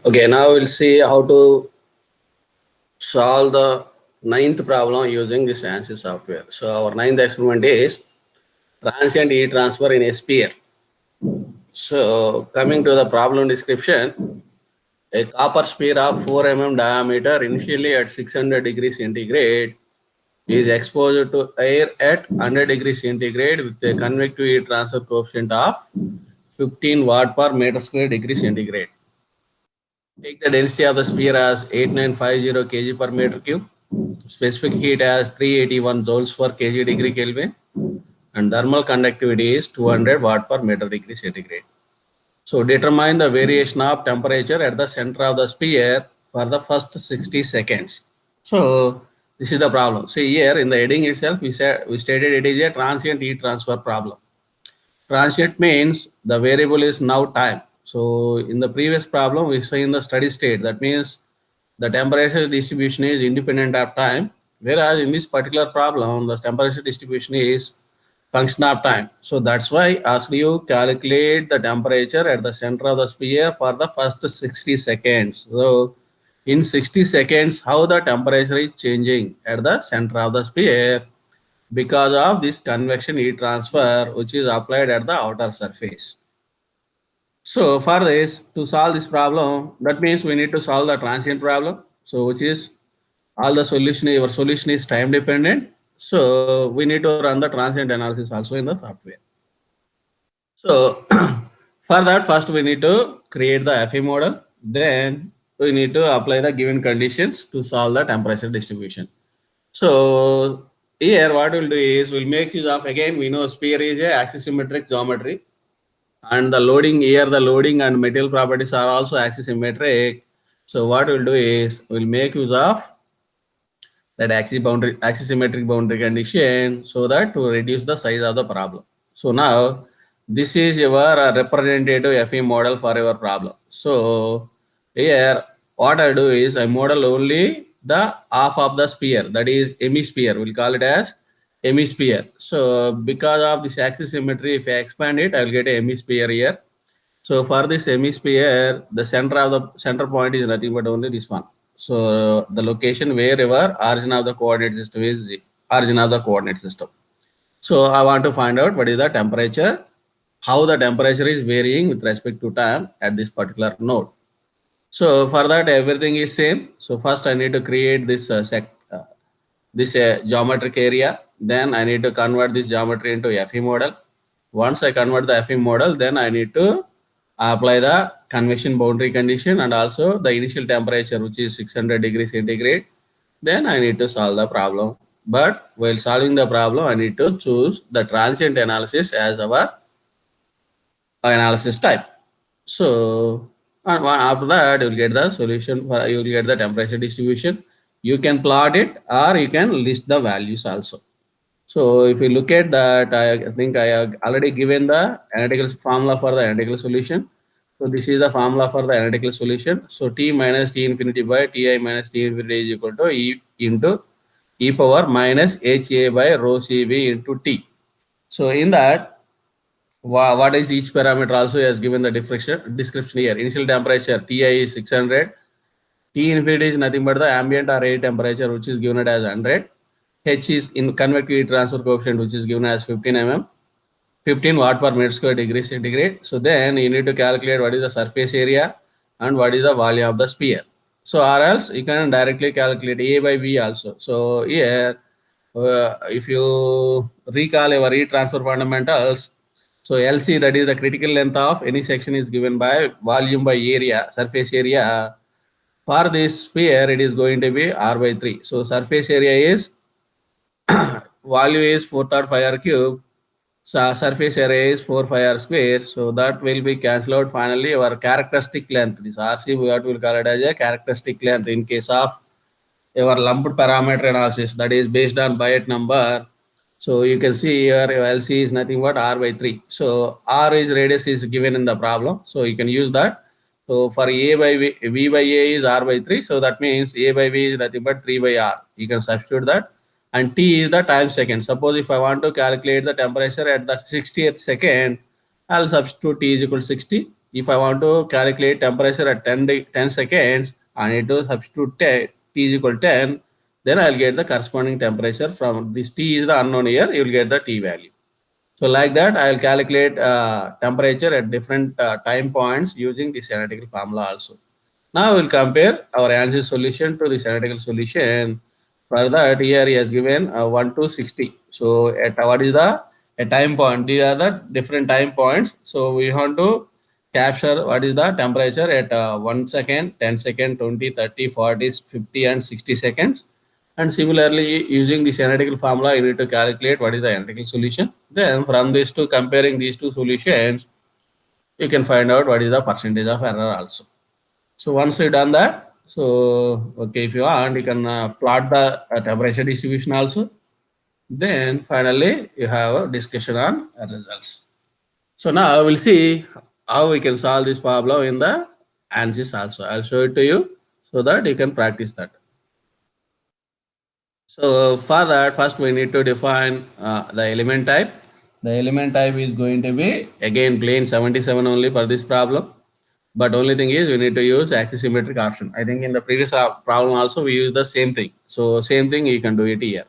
Okay, now we'll see how to solve the ninth problem using this ANSYS software. So our ninth experiment is transient heat transfer in a sphere. So coming to the problem description, a copper sphere of 4 mm diameter initially at 600 degrees centigrade is exposed to air at 100 degrees centigrade with a convective heat transfer coefficient of 15 watt per meter square degree centigrade. Take the density of the sphere as 8950 kg per meter cube, specific heat as 381 joules per kg degree Kelvin, and thermal conductivity is 200 watt per meter degree centigrade. So determine the variation of temperature at the center of the sphere for the first 60 seconds. So this is the problem. See here in the heading itself, we stated it is a transient heat transfer problem. Transient means the variable is now time. So in the previous problem, we say in the steady state, that means the temperature distribution is independent of time. Whereas in this particular problem, the temperature distribution is function of time. So that's why I asked you calculate the temperature at the center of the sphere for the first 60 seconds. So in 60 seconds, how the temperature is changing at the center of the sphere because of this convection heat transfer which is applied at the outer surface. So for this, to solve this problem, that means we need to solve the transient problem. So which is all the solution, your solution is time dependent. So we need to run the transient analysis also in the software. So for that, first we need to create the FE model. Then we need to apply the given conditions to solve the temperature distribution. So here what we'll do is we'll make use of, again we know sphere is a axisymmetric geometry, and the loading here, the loading and material properties are also axisymmetric. So what we'll do is we'll make use of that axisymmetric boundary condition so that to reduce the size of the problem. So now this is your representative FE model for your problem. So here what I do is I model only the half of the sphere, that is hemisphere. We'll call it as hemisphere. So because of this axis symmetry, if I expand it, I will get a hemisphere here. So for this hemisphere, the center point is nothing but only this one. So the location wherever origin of the coordinate system is origin of the coordinate system. So I want to find out what is the temperature, how the temperature is varying with respect to time at this particular node. So for that everything is same. So first I need to create this geometric area. Then I need to convert this geometry into FE model. Once I convert the FE model, then I need to apply the convection boundary condition and also the initial temperature, which is 600 degrees centigrade. Then I need to solve the problem. But while solving the problem, I need to choose the transient analysis as our analysis type. So after that, you will get the solution, you will get the temperature distribution. You can plot it or you can list the values also. So if you look at that, I think I have already given the analytical formula for the analytical solution. So this is the formula for the analytical solution. So T minus T infinity by Ti minus T infinity is equal to E into e power minus HA by rho CV into T. So in that, what is each parameter also has given the description here. Initial temperature Ti is 600. T infinity is nothing but the ambient or air temperature, which is given as 100. H is in convective heat transfer coefficient, which is given as 15 mm, 15 watt per meter square degree centigrade. So then you need to calculate what is the surface area and what is the volume of the sphere. So or else you can directly calculate A by V also. So here, if you recall your heat transfer fundamentals, so LC, that is the critical length of any section, is given by volume by area, surface area. For this sphere, it is going to be R by 3. So surface area is value is 4.5 r cube. So surface area is 4.5 r square. So that will be cancelled out. Finally, our characteristic length, this RC, what we will call it as a characteristic length in case of your lumped parameter analysis, that is based on Biot number. So you can see here your LC is nothing but R by 3. So R is radius is given in the problem. So you can use that. So for A by V by A is R by 3. So that means A by V is nothing but 3 by R. You can substitute that. And T is the time second. Suppose if I want to calculate the temperature at the 60th second, I'll substitute T is equal to 60. if I want to calculate temperature at 10 seconds, I need to substitute T is equal to 10. Then I'll get the corresponding temperature from this T is the unknown here. You will get the T value. So like that, I'll calculate temperature at different time points using this analytical formula also. Now we'll compare our ANSYS solution to this analytical solution. For that, here he has given 1 to 60. So at what is the a time point? These are the different time points. So we want to capture what is the temperature at 1 second, 10 second, 20, 30, 40, 50 and 60 seconds. And similarly, using this analytical formula, you need to calculate what is the analytical solution. Then from this to comparing these two solutions, you can find out what is the percentage of error also. So once you done that, so okay, if you want, you can plot the temperature distribution also. Then finally, you have a discussion on results. So now we'll see how we can solve this problem in the ANSYS also. I'll show it to you so that you can practice that. So for that, first we need to define the element type. The element type is going to be again plane 77 only for this problem. But only thing is we need to use axis symmetric option. I think in the previous problem also we use the same thing. So same thing you can do it here.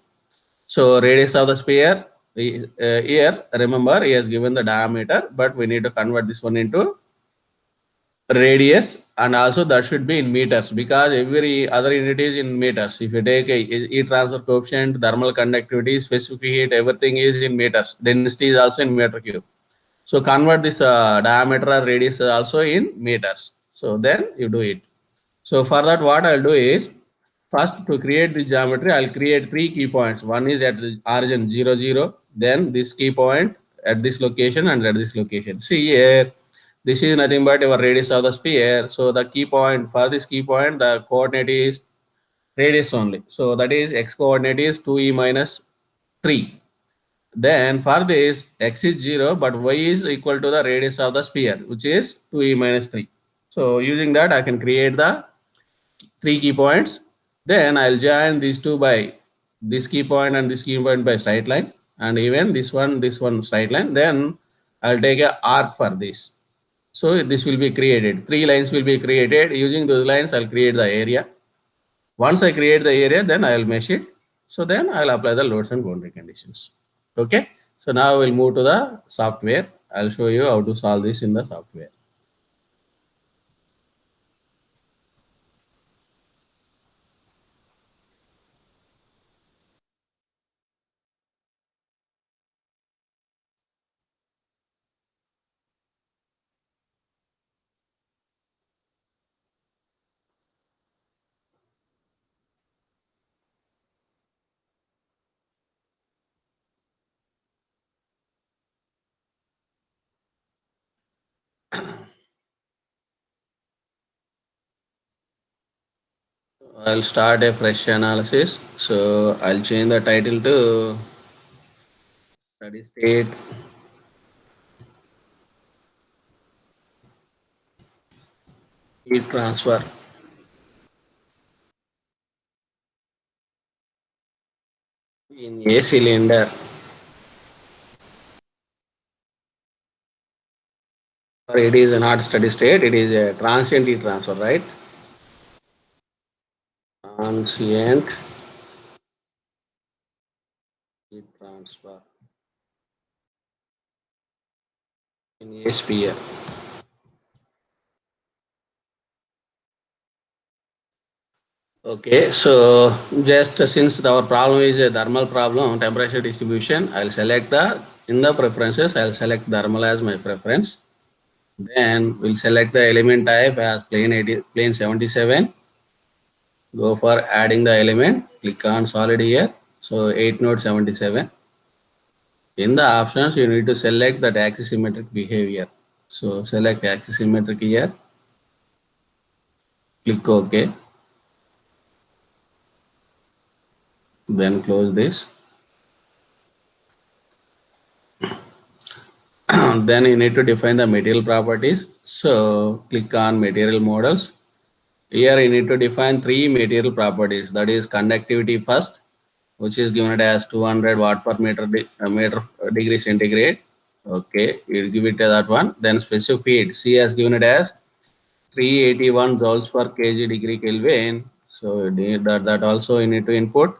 So radius of the sphere here, remember he has given the diameter, but we need to convert this one into radius, and also that should be in meters because every other unit is in meters. If you take a heat transfer coefficient, thermal conductivity, specific heat, everything is in meters. Density is also in meter cube. So convert this diameter or radius also in meters. So then you do it. So for that, what I'll do is first to create this geometry, I'll create three key points. One is at the origin 0, 0, then this key point at this location and at this location. See here, this is nothing but our radius of the sphere. So the key point for this key point, the coordinate is radius only. So that is x coordinate is 2e minus 3. Then for this x is 0, but y is equal to the radius of the sphere, which is 2e minus 3. So using that, I can create the three key points. Then I'll join these two by this key point and this key point by straight line, and even this one straight line. Then I'll take a arc for this. So this will be created. Three lines will be created. Using those lines, I'll create the area. Once I create the area, then I'll mesh it. So then I'll apply the loads and boundary conditions. Okay. So now we'll move to the software. I'll show you how to solve this in the software. I'll start a fresh analysis. So I'll change the title to steady state heat transfer in a cylinder. Or it is not steady state, it is a transient heat transfer, right? Transient heat transfer in a sphere. Okay, so just since our problem is a thermal problem, temperature distribution, I'll select in the preferences, I'll select thermal as my preference. Then we'll select the element type as plane 77. Go for adding the element, click on solid here. So 8 node 77. In the options, you need to select that axis symmetric behavior. So select axis symmetric here. Click OK. Then close this. Then you need to define the material properties. So click on material models. Here you need to define three material properties. That is conductivity first, which is given as 200 watt per meter degree centigrade. Okay, you'll give it that one. Then specific heat, C has given it as 381 joules per kg degree Kelvin. So that also you need to input.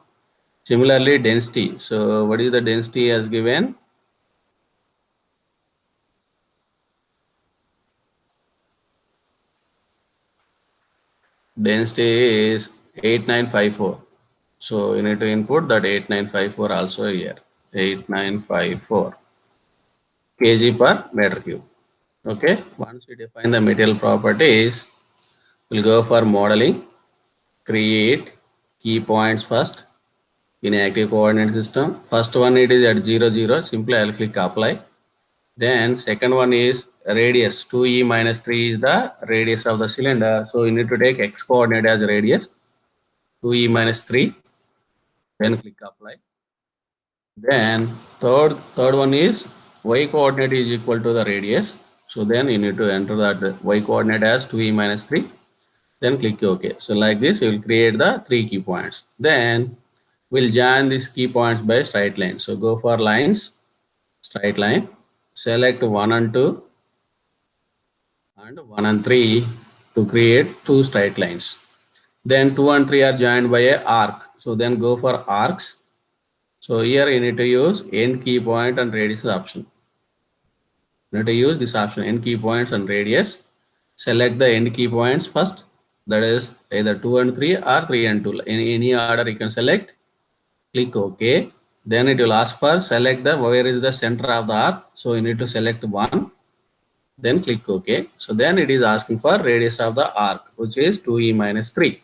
Similarly, density. So what is the density as given? Density is 8954. So you need to input that 8954 also here. 8954 kg per meter cube. Okay. Once we define the material properties, we'll go for modeling. Create key points first in active coordinate system. First one it is at 0, 0. Simply I'll click apply. Then second one is radius. 2e minus 3 is the radius of the cylinder. So you need to take x coordinate as radius. 2e minus 3. Then click apply. Then third one is y coordinate is equal to the radius. So then you need to enter that y coordinate as 2e minus 3. Then click OK. So like this, you will create the 3 key points. Then we'll join these key points by straight line. So go for lines, straight line, select 1 and 2 and 1 and 3 to create 2 straight lines. Then 2 and 3 are joined by a arc. So then go for arcs. So here you need to use end key point and radius option. You need to use this option, end key points and radius. Select the end key points first. That is either 2 and 3 or 3 and 2. In any order you can select. Click OK. Then it will ask for select the where is the center of the arc. So you need to select 1. Then click OK. So then it is asking for radius of the arc, which is 2e minus 3.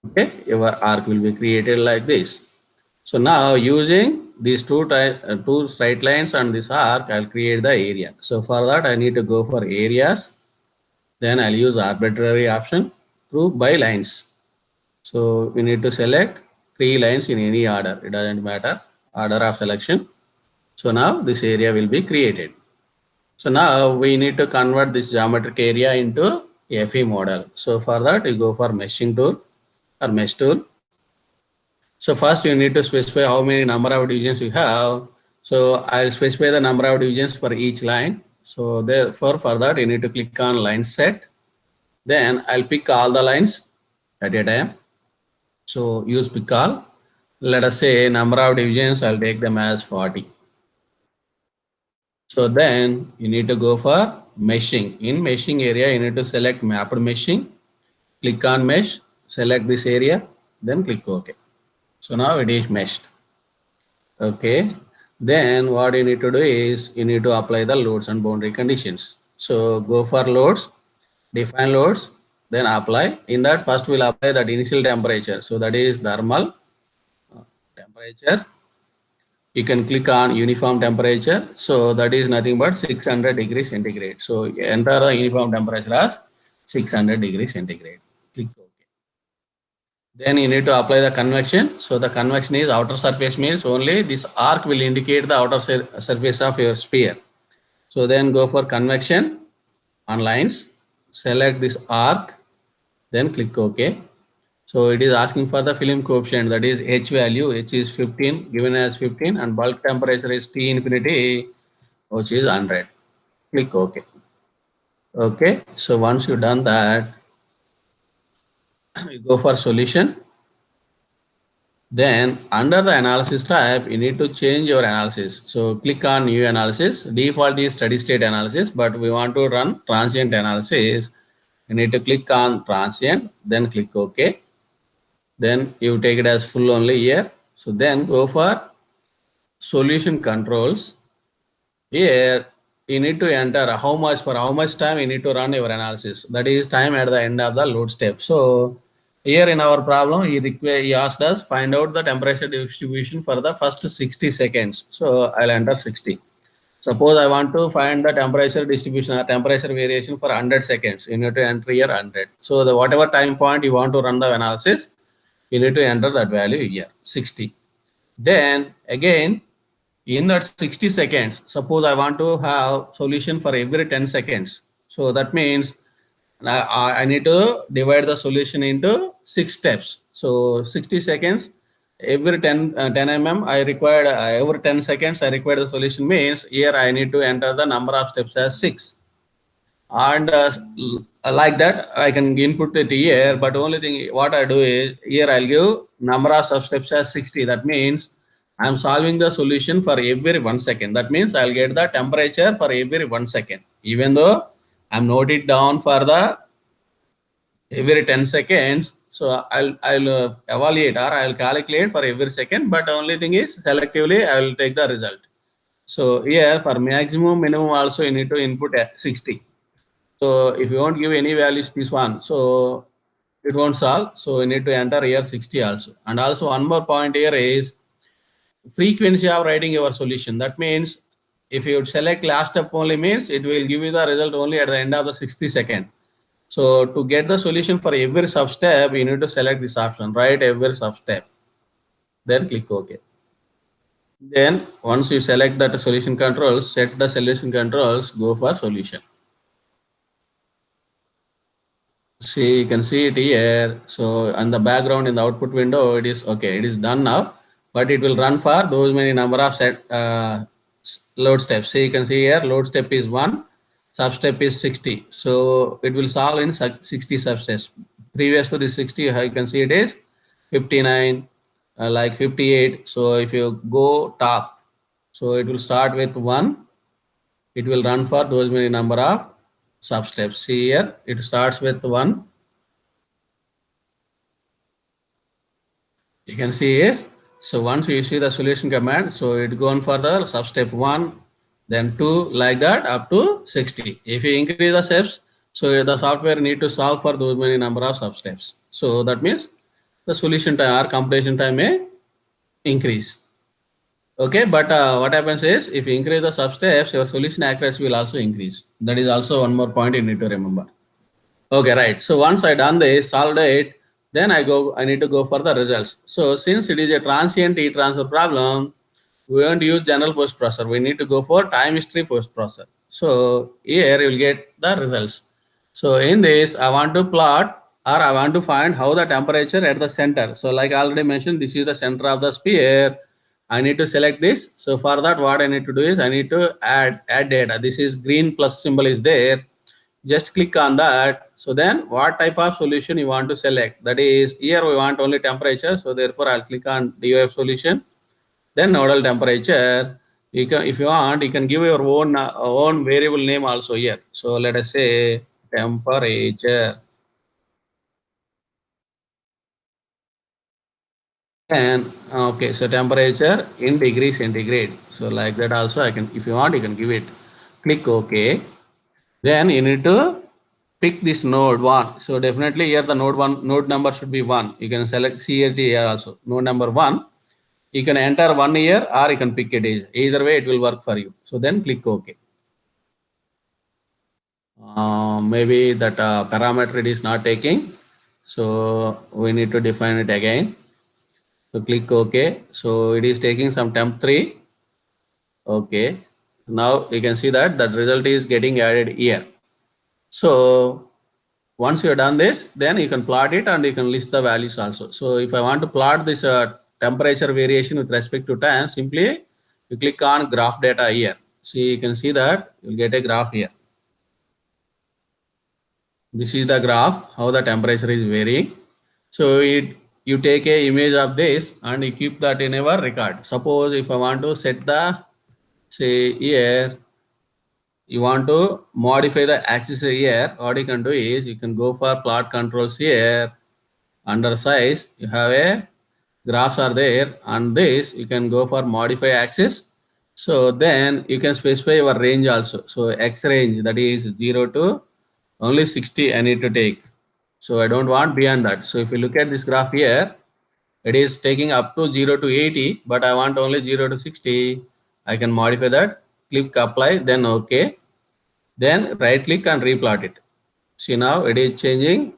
Okay, your arc will be created like this. So now using these two straight lines and this arc, I'll create the area. So for that, I need to go for areas. Then I'll use arbitrary option through by lines. So we need to select 3 lines in any order. It doesn't matter order of selection. So now this area will be created. So now we need to convert this geometric area into FE model. So for that, you go for meshing tool or mesh tool. So first you need to specify how many number of divisions you have. So I'll specify the number of divisions for each line. So therefore for that you need to click on line set. Then I'll pick all the lines at a time. So use pick all. Let us say number of divisions, I'll take them as 40. So then you need to go for meshing. In meshing area, you need to select mapped meshing. Click on mesh, select this area, then click OK. So now it is meshed. Okay. Then what you need to do is you need to apply the loads and boundary conditions. So go for loads, define loads, then apply. In that first we'll apply that initial temperature. So that is thermal temperature. You can click on uniform temperature. So that is nothing but 600 degrees centigrade. So enter the uniform temperature as 600 degrees centigrade. Click OK. Then you need to apply the convection. So the convection is outer surface means only this arc will indicate the outer surface of your sphere. So then go for convection on lines, select this arc, then click OK. So it is asking for the film coefficient, that is H value. H is 15, given as 15, and bulk temperature is T infinity, which is 100. Click OK. Okay, so once you've done that, you go for solution. Then under the analysis tab, you need to change your analysis. So click on new analysis. Default is steady state analysis, but we want to run transient analysis. You need to click on transient, then click OK. Then you take it as full only here. So then go for solution controls. Here you need to enter how much time you need to run your analysis. That is time at the end of the load step. So here in our problem, he asked us find out the temperature distribution for the first 60 seconds. So I'll enter 60. Suppose I want to find the temperature distribution or temperature variation for 100 seconds. You need to enter here 100. So the whatever time point you want to run the analysis, you need to enter that value here, 60. Then again, in that 60 seconds, suppose I want to have solution for every 10 seconds. So that means I need to divide the solution into 6 steps. So 60 seconds, every 10 mm I required, every 10 seconds I require the solution, means here I need to enter the number of steps as 6. And like that I can input it here, but only thing what I do is here I'll give number of substeps as 60. That means I'm solving the solution for every 1 second. That means I'll get the temperature for every 1 second, even though I'm note it down for the every 10 seconds. So I'll evaluate or I'll calculate for every second, but only thing is selectively I will take the result. So here for maximum minimum also you need to input 60. So if you won't give any values this one, so it won't solve. So you need to enter here 60 also. And also one more point here is frequency of writing your solution. That means if you select last step only, means it will give you the result only at the end of the 60 second. So to get the solution for every sub step, you need to select this option, write every sub step. Then click OK. Then once you select that solution controls, set the solution controls, go for solution. See, you can see it here. So on the background in the output window, it is okay. It is done now, but it will run for those many number of load steps. See, you can see here, load step is 1, sub step is 60. So it will solve in 60 substeps. Previous to this 60, you can see it is 59, like 58. So if you go top, so it will start with 1. It will run for those many number of sub steps. See here, it starts with 1. You can see here. So once you see the solution command, so it gone for the sub step 1, then 2, like that up to 60. If you increase the steps, so the software need to solve for those many number of sub steps. So that means the solution time or completion time may increase. Okay, but what happens is if you increase the sub steps, your solution accuracy will also increase. That is also one more point you need to remember. Okay, right. So once I done this, solved it, then I need to go for the results. So since it is a transient heat transfer problem, we won't use general post processor. We need to go for time history post processor. So here you will get the results. So in this, I want to plot or I want to find how the temperature at the center. So like I already mentioned, this is the center of the sphere. I need to select this. So for that, what I need to do is I need to add data. This is green plus symbol is there. Just click on that. So then what type of solution you want to select? That is, here we want only temperature. So therefore I'll click on DOF solution. Then nodal temperature. You can, if you want, you can give your own variable name also here. So let us say temperature. And okay, so temperature in degree centigrade. So like that also I can, if you want, you can give it. Click OK. Then you need to pick this node 1. So definitely here the node number should be 1. You can select CSD here also. Node number 1. You can enter 1 here or you can pick a day. Either way it will work for you. So then click OK. Maybe that parameter it is not taking. So we need to define it again. So click OK. So it is taking some temp 3. Okay. Now you can see that that result is getting added here. So once you have done this, then you can plot it and you can list the values also. So if I want to plot this temperature variation with respect to time, simply you click on graph data here. See, you can see that you'll get a graph here. This is the graph, how the temperature is varying. So you take a image of this and you keep that in our record. Suppose if I want to set the, say here, you want to modify the axis here, what you can do is you can go for plot controls here. Under size, you have a graphs are there, and this you can go for modify axis. So then you can specify your range also. So X range, that is 0 to only 60 I need to take. So I don't want beyond that. So if you look at this graph here, it is taking up to 0 to 80, but I want only 0 to 60. I can modify that, click apply, then OK. Then right click and replot it. See, now it is changing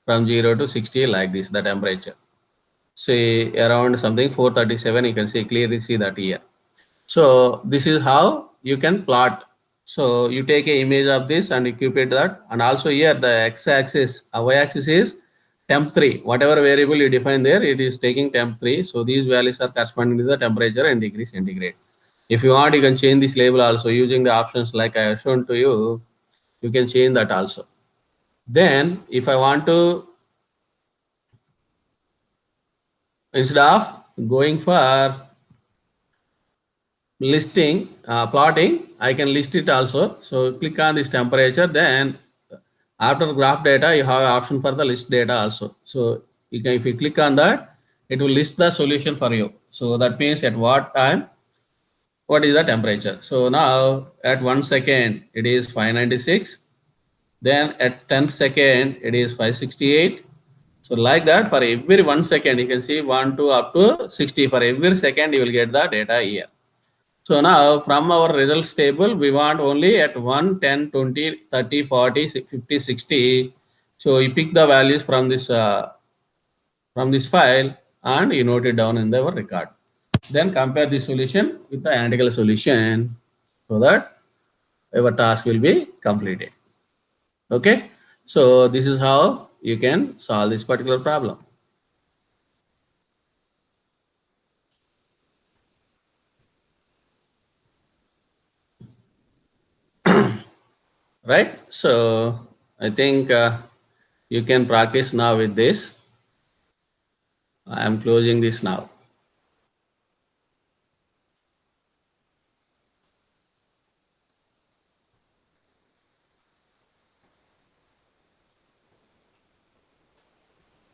from 0 to 60 like this, the temperature. Say around something 437, you can see clearly see that here. So this is how you can plot. So you take an image of this and you keep it that, and also here the x-axis, y-axis is temp3, whatever variable you define there, it is taking temp3. So these values are corresponding to the temperature and degree centigrade. If you want, you can change this label also using the options like I have shown to you. You can change that also. Then if I want to, instead of going for listing, plotting, I can list it also. So click on this temperature, then after graph data, you have an option for the list data also. So you can, if you click on that, it will list the solution for you. So that means at what time, what is the temperature. So now at 1 second, it is 596. Then at 10 second, it is 568. So like that, for every 1 second, you can see 1 to up to 60. For every second, you will get the data here. So now from our results table, we want only at 1, 10, 20, 30, 40, 50, 60. So you pick the values from this file and you note it down in our record. Then compare the solution with the analytical solution so that our task will be completed. Okay. So this is how you can solve this particular problem. Right. So I think you can practice now with this. I am closing this now.